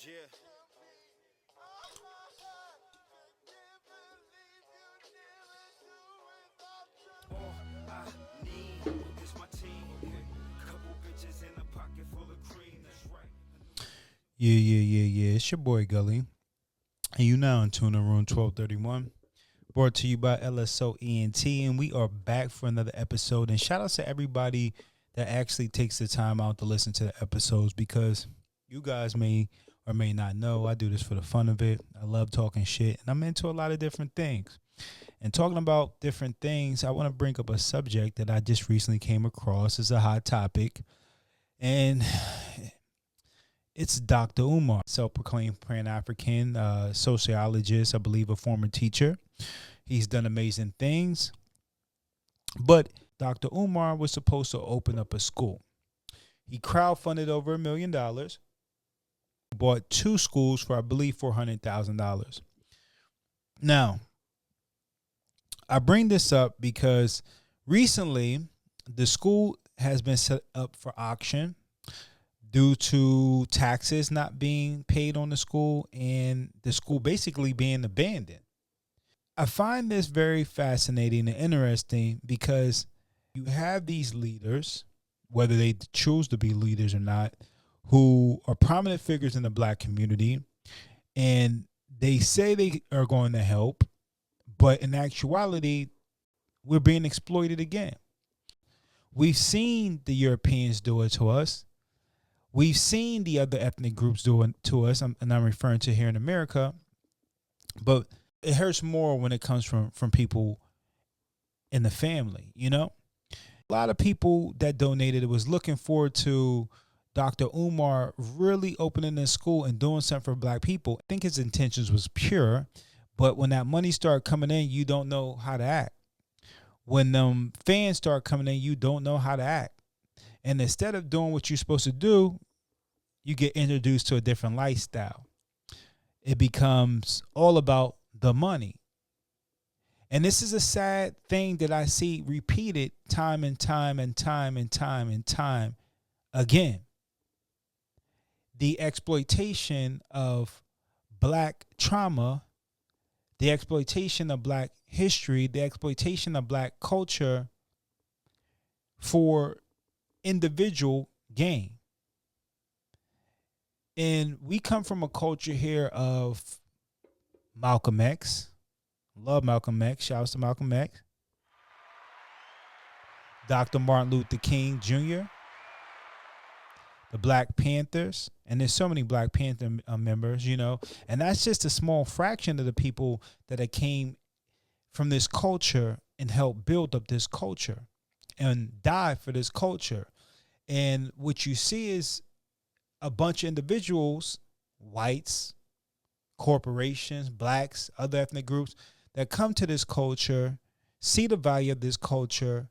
Yeah. All I need is my team. Couple bitches in a pocket full of cream. That's right. Yeah. It's your boy Gully. And you now in Tuna Room 1231. Brought to you by LSO ENT. And we are back for another episode. And shout out to everybody that actually takes the time out to listen to the episodes, because you guys may or may not know I do this for the fun of it. I love talking shit, and I'm into a lot of different things. And talking about different things, I want to bring up a subject that I just recently came across. It's a hot topic, and it's Dr. Umar, self-proclaimed Pan-African sociologist, I believe a former teacher. He's done amazing things, but Dr. Umar was supposed to open up a school. He crowdfunded over $1 million, bought 2 schools for, I believe, $400,000. Now, I bring this up because recently the school has been set up for auction due to taxes not being paid on the school and the school basically being abandoned. I find this very fascinating and interesting because you have these leaders, whether they choose to be leaders or not, who are prominent figures in the black community, and they say they are going to help, but in actuality, we're being exploited again. We've seen the Europeans do it to us. We've seen the other ethnic groups do it to us, and I'm referring to here in America, but it hurts more when it comes from people in the family, you know? A lot of people that donated was looking forward to Dr. Umar really opening this school and doing something for black people. I think his intentions was pure, but when that money started coming in, you don't know how to act. When them fans start coming in, you don't know how to act. And instead of doing what you're supposed to do, you get introduced to a different lifestyle. It becomes all about the money. And this is a sad thing that I see repeated time and time and time and time and time again. The exploitation of black trauma, the exploitation of black history, the exploitation of black culture for individual gain. And we come from a culture here of Malcolm X. Love Malcolm X. Shouts to Malcolm X. Dr. Martin Luther King Jr., the Black Panthers, and there's so many Black Panther members, you know, and that's just a small fraction of the people that came from this culture and helped build up this culture and died for this culture. And what you see is a bunch of individuals, whites, corporations, blacks, other ethnic groups that come to this culture, see the value of this culture,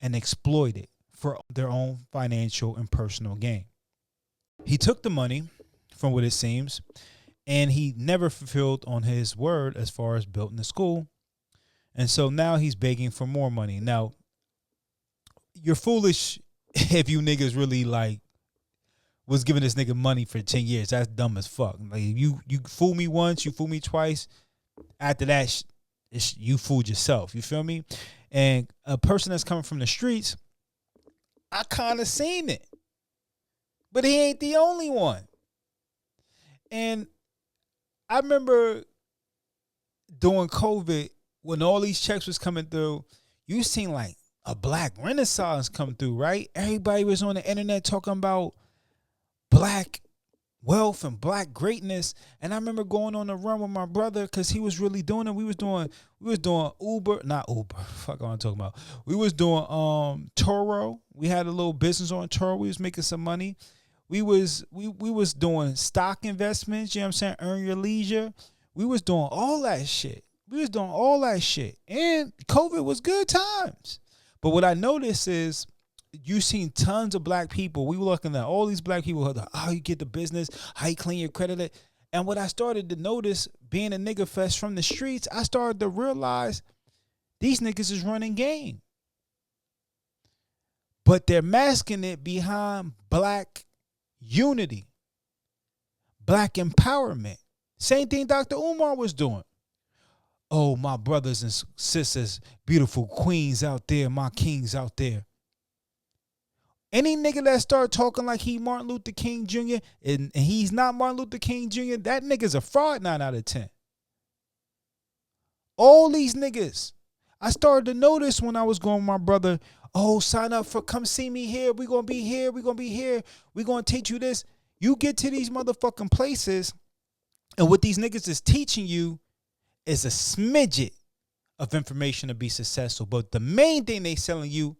and exploit it for their own financial and personal gain. He took the money, from what it seems, and he never fulfilled on his word as far as building the school. And so now he's begging for more money. Now, you're foolish if you niggas really was giving this nigga money for 10 years. That's dumb as fuck. Like, you fool me once, you fool me twice. After that, you fooled yourself. You feel me? And a person that's coming from the streets, I kind of seen it. But he ain't the only one. And I remember during COVID, when all these checks was coming through, you seen like a black renaissance come through, right? Everybody was on the internet talking about black wealth and black greatness. And I remember going on a run with my brother because he was really doing it. We was doing Uber, not Uber. Fuck, what I'm talking about. We was doing Turo. We had a little business on Turo. We was making some money. We was doing stock investments. You know what I'm saying? Earn your leisure. We was doing all that shit. And COVID was good times. But what I noticed is you seen tons of black people. We were looking at all these black people, how you get the business, how you clean your credit. And what I started to notice, being a nigga fest from the streets, I started to realize these niggas is running game. But they're masking it behind black unity, Black empowerment. Same thing Dr. Umar was doing. Oh, my brothers and sisters, beautiful queens out there, my kings out there. Any nigga that start talking like he Martin Luther King Jr. and he's not Martin Luther King Jr., that nigga's a fraud 9 out of 10. All these niggas. I started to notice when I was going with my brother, oh, sign up for, come see me here. We're going to be here. We're going to be here. We're going to teach you this. You get to these motherfucking places, and what these niggas is teaching you is a smidget of information to be successful. But the main thing they selling you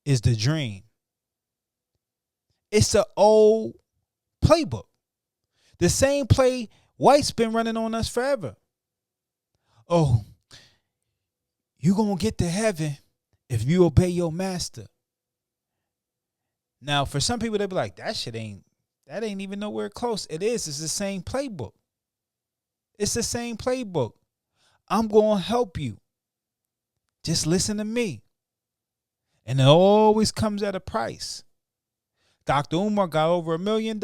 is the dream. It's an old playbook. The same play white's been running on us forever. Oh, you gonna get to heaven if you obey your master. Now, for some people, they be like, that ain't even nowhere close. It is. It's the same playbook. It's the same playbook. I'm going to help you. Just listen to me. And it always comes at a price. Dr. Umar got over $1 million.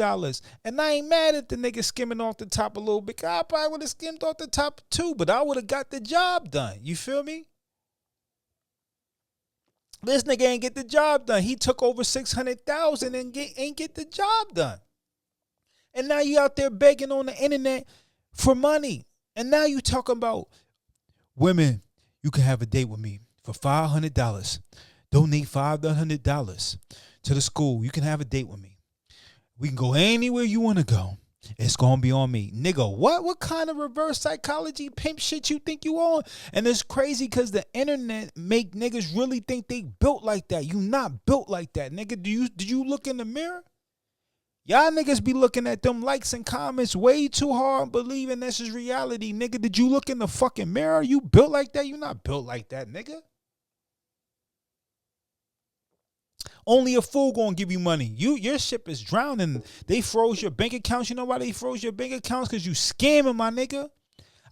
And I ain't mad at the nigga skimming off the top a little bit. I probably would have skimmed off the top too, but I would have got the job done. You feel me? This nigga ain't get the job done. He took over 600,000 and ain't get the job done. And now you out there begging on the internet for money. And now you talking about women, you can have a date with me for $500. Donate $500 to the school. You can have a date with me. We can go anywhere you want to go. It's going to be on me. Nigga, what kind of reverse psychology pimp shit you think you on? And it's crazy because the internet make niggas really think they built like that. You not built like that, nigga. Did you look in the mirror? Y'all niggas be looking at them likes and comments way too hard and believing this is reality, nigga. Did you look in the fucking mirror? You built like that? You not built like that, nigga. Only a fool gonna give you money. Your ship is drowning. They froze your bank accounts. You know why they froze your bank accounts? Because you scamming, my nigga.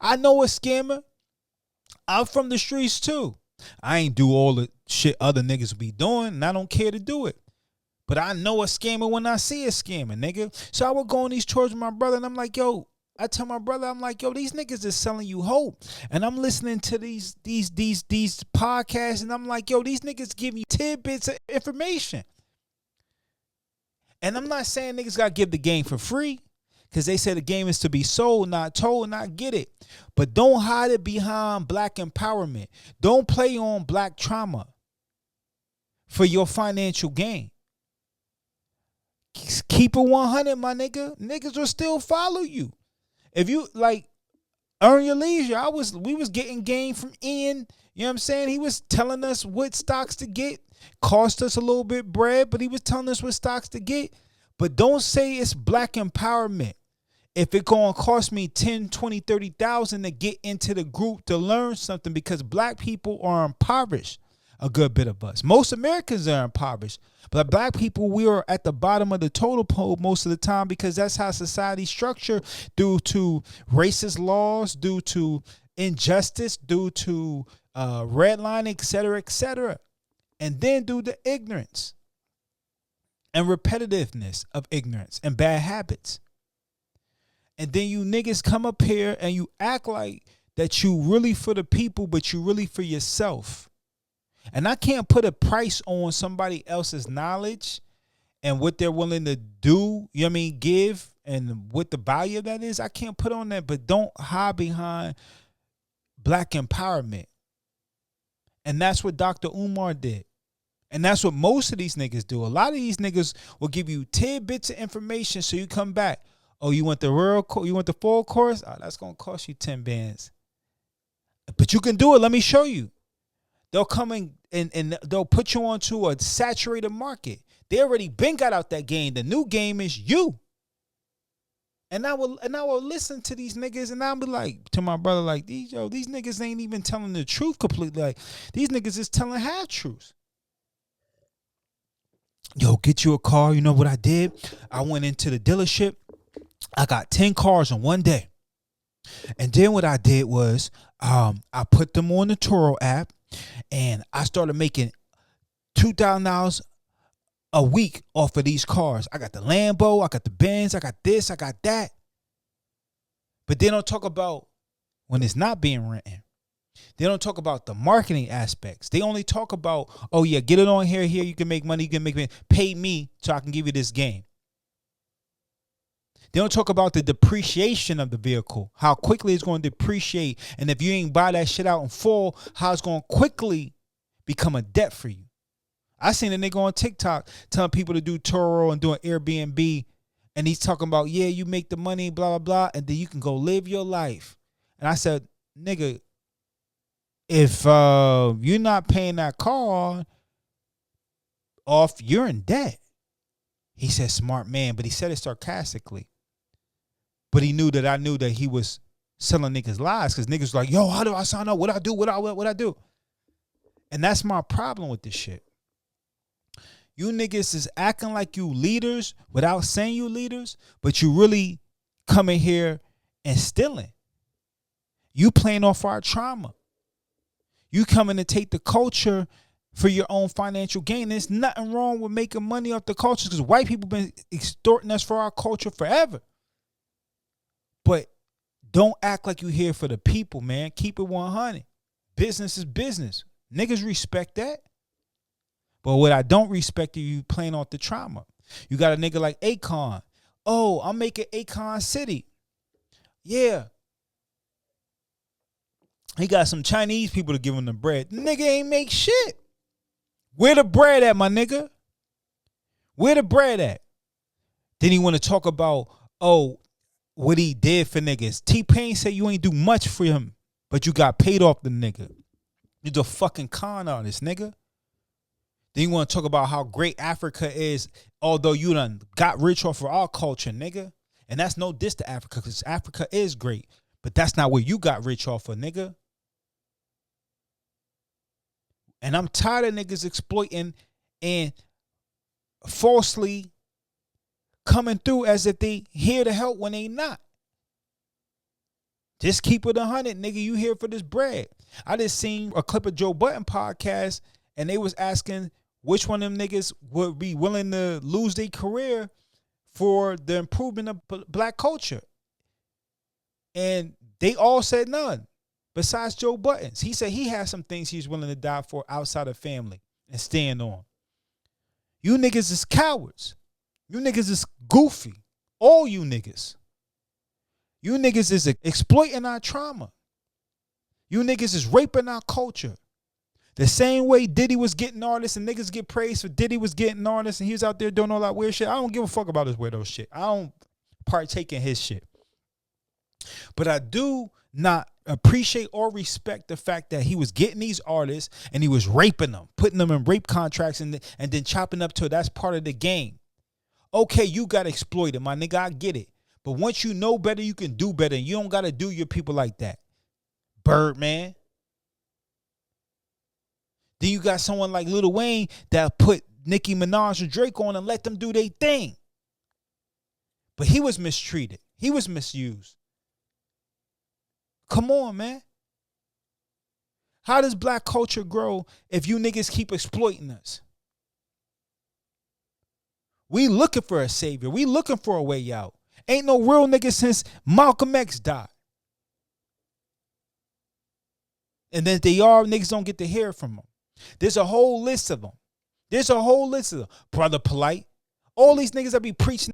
I know a scammer. I'm from the streets too. I ain't do all the shit other niggas be doing, and I don't care to do it. But I know a scammer when I see a scammer, nigga. So I would go on these tours with my brother, and I'm like, yo, I tell my brother, I'm like, yo, these niggas is selling you hope. And I'm listening to these podcasts, and I'm like, yo, these niggas give you tidbits of information. And I'm not saying niggas gotta give the game for free, because they say the game is to be sold, not told, and I get it. But don't hide it behind black empowerment. Don't play on black trauma for your financial gain. Keep it 100, my nigga. Niggas will still follow you. If you like earn your leisure, we was getting game from Ian. You know what I'm saying? He was telling us what stocks to get. Cost us a little bit bread, but he was telling us what stocks to get. But don't say it's black empowerment if it gonna cost me 10, 20, 30,000 to get into the group to learn something, because black people are impoverished. A good bit of us. Most Americans are impoverished. But black people, we are at the bottom of the totem pole most of the time, because that's how society's structured, due to racist laws, due to injustice, due to redlining, et cetera, et cetera. And then due to ignorance and repetitiveness of ignorance and bad habits. And then you niggas come up here and you act like that you really for the people, but you really for yourself. And I can't put a price on somebody else's knowledge and what they're willing to do, you know what I mean, give, and what the value of that is. I can't put on that, but don't hide behind black empowerment. And that's what Dr. Umar did. And that's what most of these niggas do. A lot of these niggas will give you tidbits of information so you come back. Oh, you want the you want the full course? Oh, that's going to cost you 10 bands. But you can do it. Let me show you. They'll come in and they'll put you onto a saturated market. They already been got out that game. The new game is you. And I will listen to these niggas, and I'll be like to my brother, like, these niggas ain't even telling the truth completely. Like, these niggas is telling half truths. Yo, get you a car. You know what I did? I went into the dealership. I got 10 cars in one day. And then what I did was I put them on the Turo app. And I started making $2,000 a week off of these cars. I got the Lambo, I got the Benz, I got this, I got that. But they don't talk about when it's not being rented. They don't talk about the marketing aspects. They only talk about, oh yeah, get it on here, you can make money, pay me so I can give you this game. They don't talk about the depreciation of the vehicle, how quickly it's going to depreciate. And if you ain't buy that shit out in full, how it's going to quickly become a debt for you. I seen a nigga on TikTok telling people to do Turo and doing Airbnb. And he's talking about, yeah, you make the money, blah, blah, blah. And then you can go live your life. And I said, nigga, if you're not paying that car off, you're in debt. He said, smart man, but he said it sarcastically. But he knew that I knew that he was selling niggas lies, because niggas like, yo, how do I sign up? What I do? What I do? And that's my problem with this shit. You niggas is acting like you leaders without saying you leaders, but you really coming here and stealing. You playing off our trauma. You coming to take the culture for your own financial gain. There's nothing wrong with making money off the culture, because white people been extorting us for our culture forever. But don't act like you here for the people, man. Keep it 100. Business is business. Niggas respect that. But what I don't respect is you playing off the trauma. You got a nigga like Akon. Oh, I'm making Akon City. Yeah. He got some Chinese people to give him the bread. The nigga ain't make shit. Where the bread at, my nigga? Where the bread at? Then he want to talk about, oh, what he did for niggas. T-Pain said you ain't do much for him, but you got paid off the nigga. You're the fucking con artist, nigga. Then you want to talk about how great Africa is, although you done got rich off of our culture, nigga. And that's no diss to Africa, because Africa is great. But that's not where you got rich off of, nigga. And I'm tired of niggas exploiting and falsely coming through as if they here to help when they not. Just keep it 100, nigga. You here for this bread. I just seen a clip of Joe Budden podcast, and they was asking which one of them niggas would be willing to lose their career for the improvement of black culture. And they all said none, besides Joe Budden. He said he has some things he's willing to die for outside of family and stand on. You niggas is cowards. You niggas is goofy. All you niggas. You niggas is exploiting our trauma. You niggas is raping our culture. The same way Diddy was getting artists and niggas get praised for Diddy was getting artists and he was out there doing all that weird shit. I don't give a fuck about his weirdo shit. I don't partake in his shit. But I do not appreciate or respect the fact that he was getting these artists and he was raping them, putting them in rape contracts and then chopping up to that's part of the game. Okay, you got exploited, my nigga. I get it. But once you know better, you can do better. And you don't got to do your people like that. Birdman. Then you got someone like Lil Wayne that put Nicki Minaj and Drake on and let them do their thing. But he was mistreated. He was misused. Come on, man. How does black culture grow if you niggas keep exploiting us? We looking for a savior. We looking for a way out. Ain't no real nigga since Malcolm X died. And then if they are, niggas don't get to hear from them. There's a whole list of them. Brother Polite. All these niggas that be preaching